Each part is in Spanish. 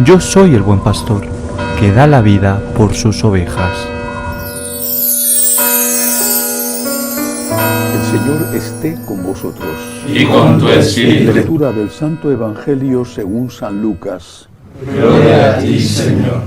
Yo soy el buen pastor, que da la vida por sus ovejas. El Señor esté con vosotros. Y con tu espíritu. Lectura del Santo Evangelio según San Lucas. Gloria a ti, Señor.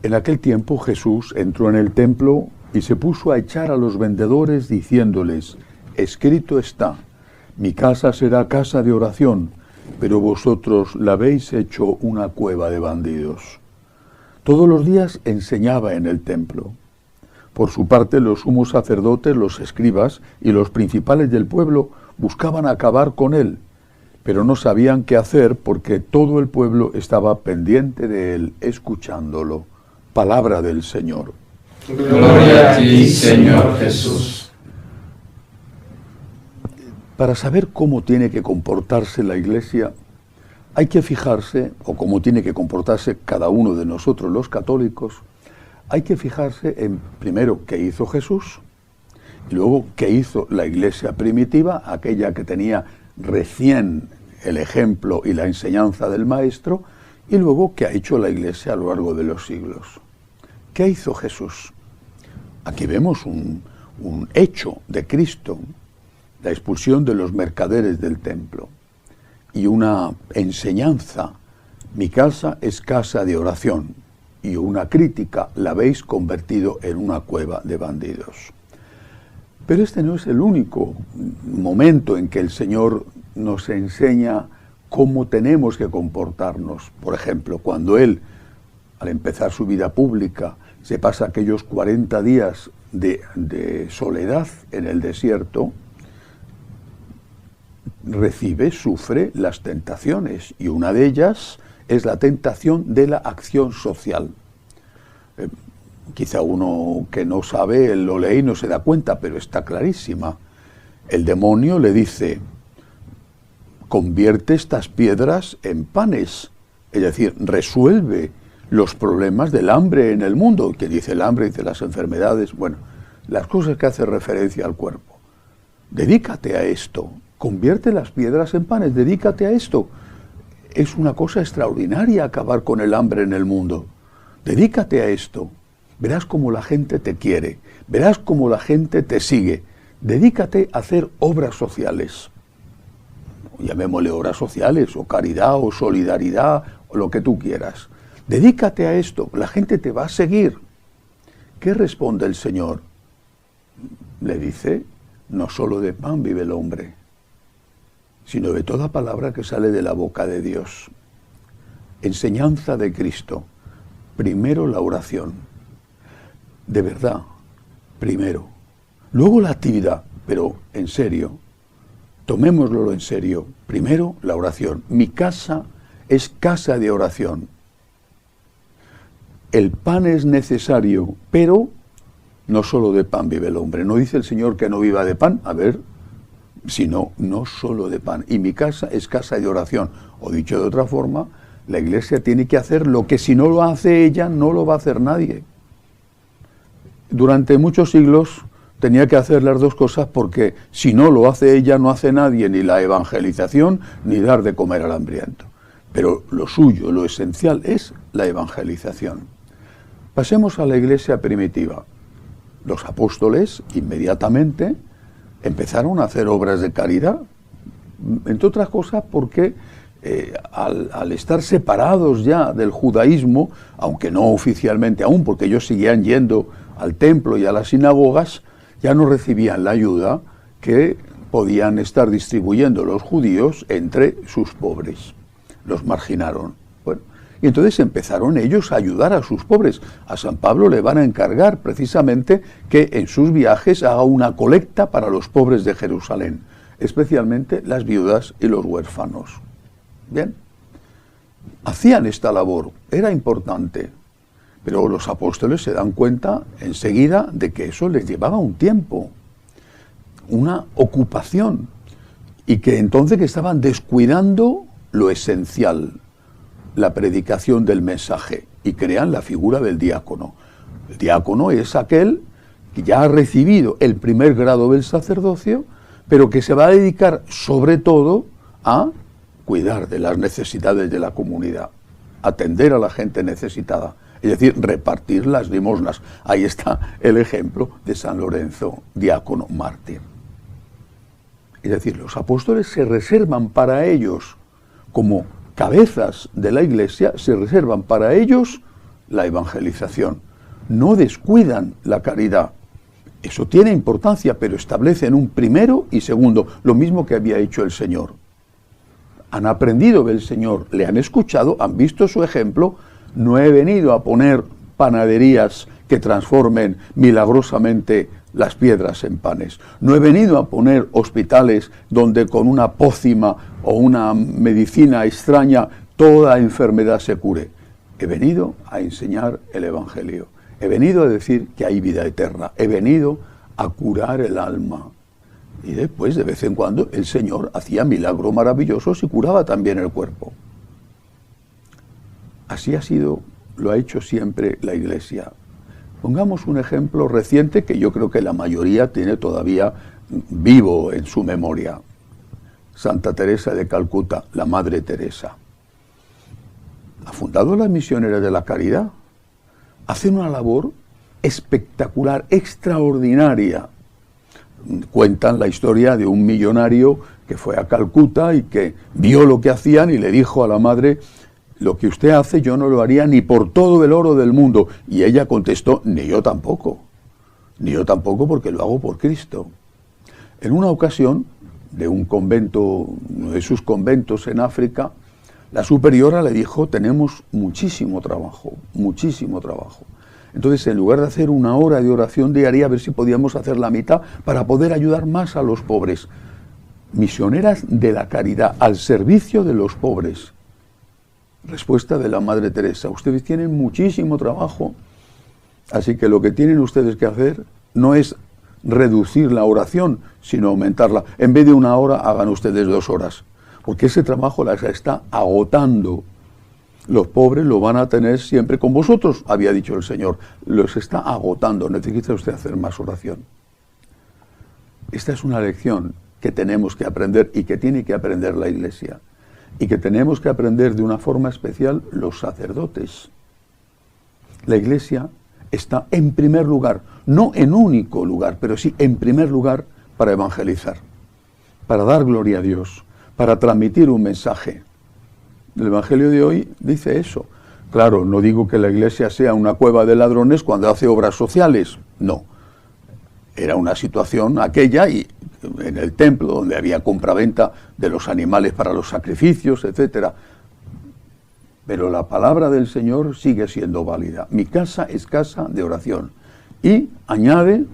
En aquel tiempo Jesús entró en el templo y se puso a echar a los vendedores diciéndoles: escrito está, mi casa será casa de oración, pero vosotros la habéis hecho una cueva de bandidos. Todos los días enseñaba en el templo. Por su parte, los sumos sacerdotes, los escribas y los principales del pueblo buscaban acabar con él, pero no sabían qué hacer porque todo el pueblo estaba pendiente de él, escuchándolo. Palabra del Señor. Gloria a ti, Señor Jesús. Para saber cómo tiene que comportarse la Iglesia, hay que fijarse, o cómo tiene que comportarse cada uno de nosotros los católicos, hay que fijarse en, primero, qué hizo Jesús, y luego qué hizo la Iglesia primitiva, aquella que tenía recién el ejemplo y la enseñanza del Maestro, y luego qué ha hecho la Iglesia a lo largo de los siglos. ¿Qué hizo Jesús? Aquí vemos un hecho de Cristo, la expulsión de los mercaderes del templo, y una enseñanza: mi casa es casa de oración, y una crítica: la habéis convertido en una cueva de bandidos. Pero este no es el único momento en que el Señor nos enseña cómo tenemos que comportarnos. Por ejemplo, cuando Él, al empezar su vida pública, se pasa aquellos 40 días de soledad en el desierto, sufre las tentaciones, y una de ellas es la tentación de la acción social. Quizá uno que no sabe lo lee y no se da cuenta, pero está clarísima. El demonio le dice: convierte estas piedras en panes, es decir, resuelve los problemas del hambre en el mundo. ¿Qué dice el hambre? Dice las enfermedades, bueno, las cosas que hacen referencia al cuerpo. Dedícate a esto, convierte las piedras en panes, dedícate a esto. Es una cosa extraordinaria acabar con el hambre en el mundo. Dedícate a esto. Verás cómo la gente te quiere, verás cómo la gente te sigue. Dedícate a hacer obras sociales. Llamémosle obras sociales, o caridad, o solidaridad, o lo que tú quieras. Dedícate a esto, la gente te va a seguir. ¿Qué responde el Señor? Le dice: no solo de pan vive el hombre, sino de toda palabra que sale de la boca de Dios. Enseñanza de Cristo. Primero la oración. De verdad, primero. Luego la actividad, pero en serio. Tomémoslo en serio. Primero la oración. Mi casa es casa de oración. El pan es necesario, pero no solo de pan vive el hombre. No dice el Señor que no viva de pan, sino no solo de pan. Y mi casa es casa de oración. O dicho de otra forma, la Iglesia tiene que hacer lo que si no lo hace ella, no lo va a hacer nadie. Durante muchos siglos tenía que hacer las dos cosas, porque si no lo hace ella, no hace nadie, ni la evangelización, ni dar de comer al hambriento. Pero lo suyo, lo esencial, es la evangelización. Pasemos a la Iglesia primitiva. Los apóstoles inmediatamente empezaron a hacer obras de caridad, entre otras cosas porque al estar separados ya del judaísmo, aunque no oficialmente aún, porque ellos seguían yendo al templo y a las sinagogas, ya no recibían la ayuda que podían estar distribuyendo los judíos entre sus pobres. Los marginaron. Bueno, y entonces empezaron ellos a ayudar a sus pobres. A San Pablo le van a encargar precisamente que en sus viajes haga una colecta para los pobres de Jerusalén, especialmente las viudas y los huérfanos. Bien, hacían esta labor, era importante, pero los apóstoles se dan cuenta enseguida de que eso les llevaba un tiempo, una ocupación, y que entonces que estaban descuidando lo esencial, la predicación del mensaje, y crean la figura del diácono. El diácono es aquel que ya ha recibido el primer grado del sacerdocio, pero que se va a dedicar sobre todo a cuidar de las necesidades de la comunidad, atender a la gente necesitada, es decir, repartir las limosnas. Ahí está el ejemplo de San Lorenzo, diácono mártir. Es decir, los apóstoles se reservan para ellos, como cabezas de la Iglesia, se reservan para ellos la evangelización. No descuidan la caridad. Eso tiene importancia, pero establecen un primero y segundo, lo mismo que había hecho el Señor. Han aprendido del Señor, le han escuchado, han visto su ejemplo. No he venido a poner panaderías que transformen milagrosamente las piedras en panes. No he venido a poner hospitales donde con una pócima o una medicina extraña toda enfermedad se cure. He venido a enseñar el Evangelio. He venido a decir que hay vida eterna. He venido a curar el alma. Y después, de vez en cuando, el Señor hacía milagros maravillosos y curaba también el cuerpo. Así ha sido, lo ha hecho siempre la Iglesia. Pongamos un ejemplo reciente que yo creo que la mayoría tiene todavía vivo en su memoria. Santa Teresa de Calcuta, la Madre Teresa. Ha fundado las Misioneras de la Caridad. Hace una labor espectacular, extraordinaria. Cuentan la historia de un millonario que fue a Calcuta y que vio lo que hacían y le dijo a la madre: lo que usted hace yo no lo haría ni por todo el oro del mundo. Y ella contestó: ni yo tampoco porque lo hago por Cristo. En una ocasión, de un convento, uno de sus conventos en África, la superiora le dijo: tenemos muchísimo trabajo. Entonces, en lugar de hacer una hora de oración diaria, a ver si podíamos hacer la mitad para poder ayudar más a los pobres. Misioneras de la caridad, al servicio de los pobres. Respuesta de la Madre Teresa: ustedes tienen muchísimo trabajo, así que lo que tienen ustedes que hacer no es reducir la oración, sino aumentarla. En vez de una hora, hagan ustedes 2 horas, porque ese trabajo las está agotando. Los pobres lo van a tener siempre con vosotros, había dicho el Señor. Los está agotando, necesita usted hacer más oración. Esta es una lección que tenemos que aprender y que tiene que aprender la Iglesia. Y que tenemos que aprender de una forma especial los sacerdotes. La Iglesia está en primer lugar, no en único lugar, pero sí en primer lugar para evangelizar, para dar gloria a Dios, para transmitir un mensaje. El Evangelio de hoy dice eso. Claro, no digo que la Iglesia sea una cueva de ladrones cuando hace obras sociales, no. Era una situación aquella y en el templo donde había compraventa de los animales para los sacrificios, etcétera. Pero la palabra del Señor sigue siendo válida. Mi casa es casa de oración. Y añade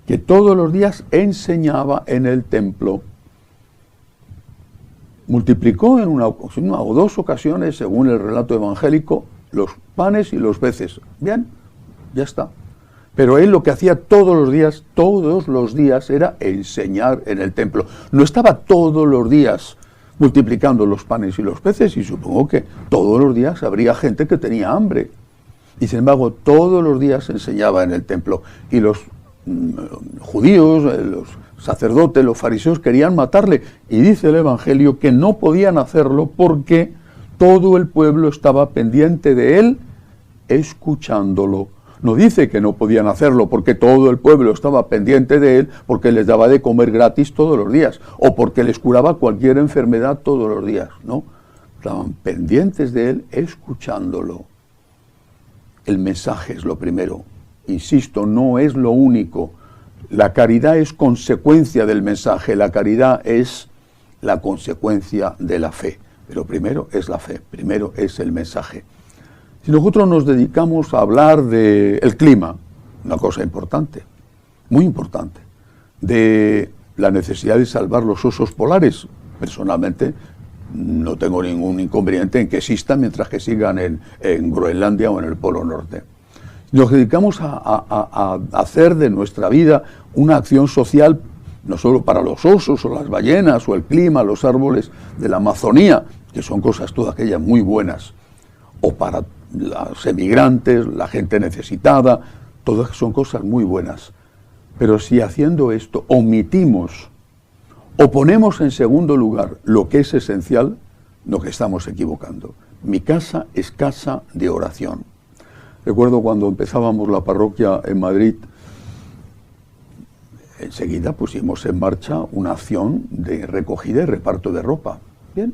que todos los días enseñaba en el templo. Multiplicó en una o 2 ocasiones, según el relato evangélico, los panes y los peces. Bien, ya está. Pero él lo que hacía todos los días era enseñar en el templo. No estaba todos los días multiplicando los panes y los peces, y supongo que todos los días habría gente que tenía hambre. Y sin embargo, todos los días enseñaba en el templo. Y los judíos, los sacerdotes, los fariseos querían matarle. Y dice el Evangelio que no podían hacerlo porque todo el pueblo estaba pendiente de él, escuchándolo. No dice que no podían hacerlo porque todo el pueblo estaba pendiente de él, porque les daba de comer gratis todos los días, o porque les curaba cualquier enfermedad todos los días, ¿no? Estaban pendientes de él, escuchándolo. El mensaje es lo primero. Insisto, no es lo único. La caridad es consecuencia del mensaje, la caridad es la consecuencia de la fe. Pero primero es la fe, primero es el mensaje. Si nosotros nos dedicamos a hablar del clima, una cosa importante, muy importante, de la necesidad de salvar los osos polares, personalmente no tengo ningún inconveniente en que existan mientras que sigan en Groenlandia o en el Polo Norte. Nos dedicamos a hacer de nuestra vida una acción social, no solo para los osos o las ballenas o el clima, los árboles de la Amazonía, que son cosas todas aquellas muy buenas, o para los emigrantes, la gente necesitada, todas son cosas muy buenas. Pero si haciendo esto omitimos o ponemos en segundo lugar lo que es esencial, lo que estamos equivocando. Mi casa es casa de oración. Recuerdo cuando empezábamos la parroquia en Madrid, enseguida pusimos en marcha una acción de recogida y reparto de ropa. Bien,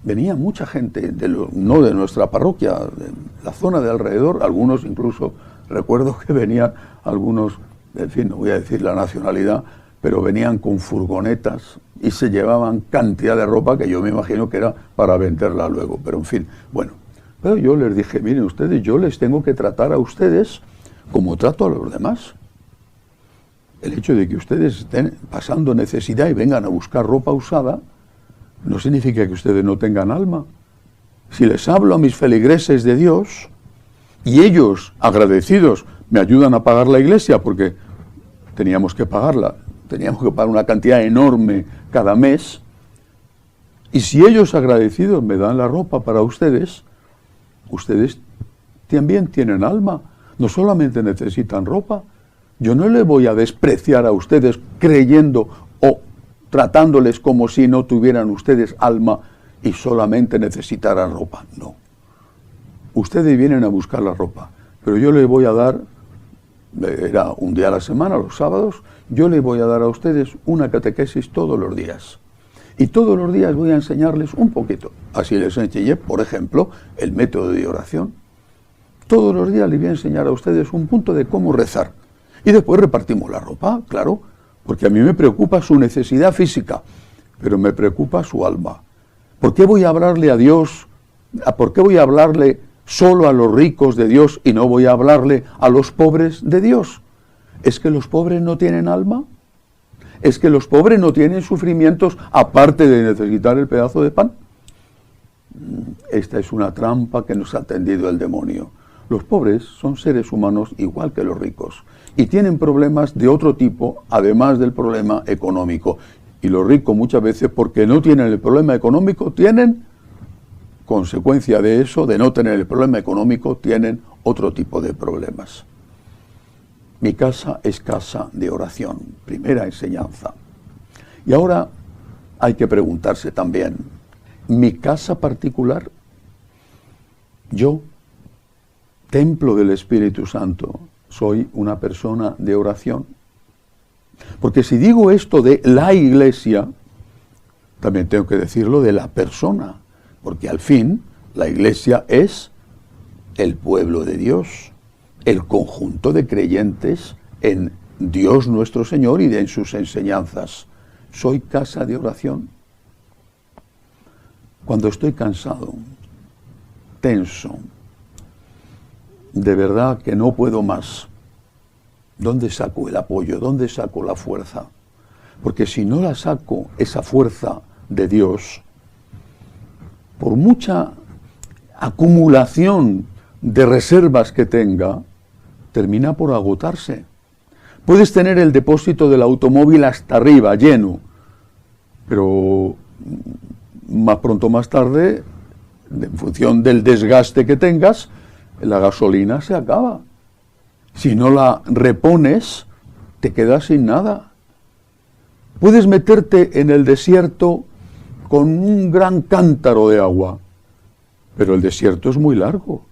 venía mucha gente, no de nuestra parroquia, de la zona de alrededor, algunos incluso, recuerdo que venían algunos, en fin, no voy a decir la nacionalidad, pero venían con furgonetas y se llevaban cantidad de ropa que yo me imagino que era para venderla luego, pero en fin, bueno. Pero yo les dije, miren ustedes, yo les tengo que tratar a ustedes como trato a los demás. El hecho de que ustedes estén pasando necesidad y vengan a buscar ropa usada, no significa que ustedes no tengan alma. Si les hablo a mis feligreses de Dios, y ellos, agradecidos, me ayudan a pagar la iglesia, porque teníamos que pagarla, teníamos que pagar una cantidad enorme cada mes, y si ellos agradecidos me dan la ropa para ustedes, ustedes también tienen alma, no solamente necesitan ropa. Yo no les voy a despreciar a ustedes creyendo o tratándoles como si no tuvieran ustedes alma y solamente necesitaran ropa. No. Ustedes vienen a buscar la ropa, pero yo les voy a dar, era un día a la semana, los sábados, yo les voy a dar a ustedes una catequesis todos los días. Y todos los días voy a enseñarles un poquito. Así les enseñé, por ejemplo, el método de oración. Todos los días les voy a enseñar a ustedes un punto de cómo rezar. Y después repartimos la ropa, claro, porque a mí me preocupa su necesidad física, pero me preocupa su alma. ¿Por qué voy a hablarle a Dios? ¿Por qué voy a hablarle solo a los ricos de Dios y no voy a hablarle a los pobres de Dios? ¿Es que los pobres no tienen alma? ¿Es que los pobres no tienen sufrimientos aparte de necesitar el pedazo de pan? Esta es una trampa que nos ha tendido el demonio. Los pobres son seres humanos igual que los ricos y tienen problemas de otro tipo, además del problema económico. Y los ricos muchas veces, porque no tienen el problema económico, tienen, consecuencia de eso, de no tener el problema económico, tienen otro tipo de problemas. Mi casa es casa de oración, primera enseñanza. Y ahora hay que preguntarse también, ¿mi casa particular? Yo, templo del Espíritu Santo, soy una persona de oración. Porque si digo esto de la iglesia, también tengo que decirlo de la persona, porque al fin la iglesia es el pueblo de Dios, el conjunto de creyentes en Dios nuestro Señor y en sus enseñanzas. Soy casa de oración. Cuando estoy cansado, tenso, de verdad que no puedo más, ¿dónde saco el apoyo? ¿Dónde saco la fuerza? Porque si no la saco, esa fuerza de Dios, por mucha acumulación de reservas que tenga, termina por agotarse. Puedes tener el depósito del automóvil hasta arriba, lleno, pero más pronto o más tarde, en función del desgaste que tengas, la gasolina se acaba. Si no la repones, te quedas sin nada. Puedes meterte en el desierto con un gran cántaro de agua, pero el desierto es muy largo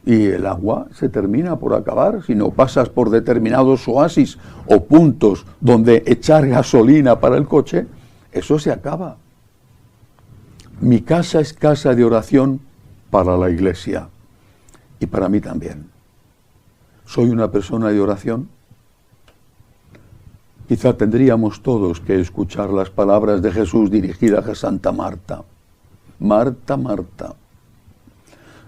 y el agua se termina por acabar si no pasas por determinados oasis o puntos donde echar gasolina para el coche. Eso se acaba. Mi casa es casa de oración para la iglesia y para mí también. ¿Soy una persona de oración? Quizá tendríamos todos que escuchar las palabras de Jesús dirigidas a Santa Marta. Marta, Marta,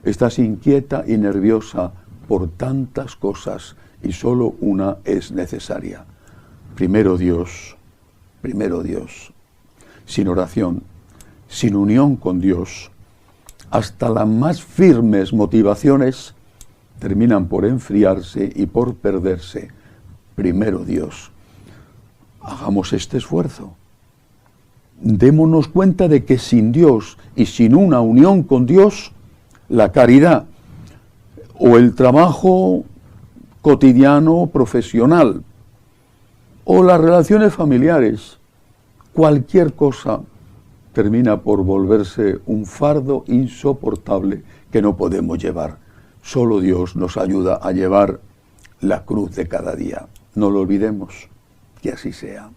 estás inquieta y nerviosa por tantas cosas y solo una es necesaria. Primero Dios. Sin oración, sin unión con Dios, hasta las más firmes motivaciones terminan por enfriarse y por perderse. Primero Dios. Hagamos este esfuerzo. Démonos cuenta de que sin Dios y sin una unión con Dios, la caridad o el trabajo cotidiano, profesional, o las relaciones familiares, cualquier cosa termina por volverse un fardo insoportable que no podemos llevar. Solo Dios nos ayuda a llevar la cruz de cada día. No lo olvidemos, que así sea.